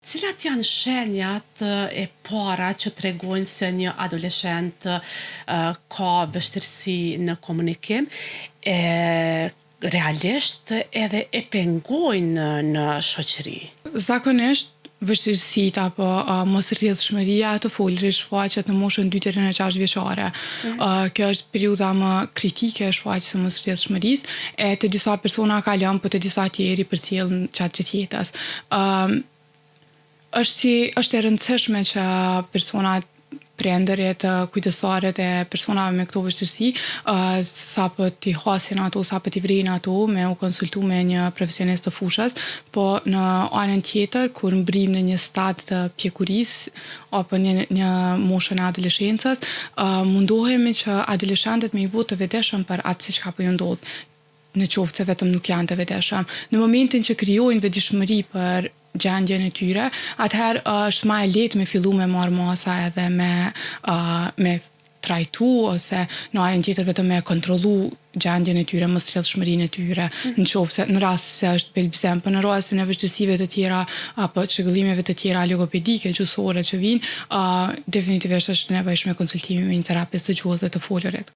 Cilat janë shenjat e para që tregojnë se një adoleshent ka vështirësi në komunikim, realisht edhe e pengojnë në shoqëri? Zakonisht, vështirësitë apo mosrrjedhshmëria të folrit shfaqet në moshën 2 deri në 6 vjeçare. Kjo është periudha më kritike e shfaqjes së mosrrjedhshmërisë, e të disa persona kalon, po të disa tjerë i përcjellin gjatë gjithë jetës. Është e rëndësishme që personat prindërit, kujdesaret e personave me këto vështirësi, sapo t'i hasin ato, sapo t'i vrejnë ato, me u konsultu me një profesionist të fushës, po në anën tjetër, kur mbrim në një stad të pjekurisë, apo një moshën e adoleshencës, mundohemi që adoleshentët me i vo të vetëdijshëm për atë si çka po ju ndodh, në qoftë se vetëm nuk janë të vetëdijshëm. Në momentin që krijojnë vetëdijshmëri për gjendjen e tyre, atëherë është më e lehtë me fillu me marrë masa edhe me trajtu, ose në anën tjetër vetëm me kontrollu gjendjen e tyre, mosrrjedhshmërinë e tyre, në rast se është belbzem, po në rastin e vështirësive të tjera apo çrregullimeve të tjera logopedike, gjuhësore që vijnë, definitivisht është nevojshme konsultimi me një terapist të gjuhës dhe të folurit.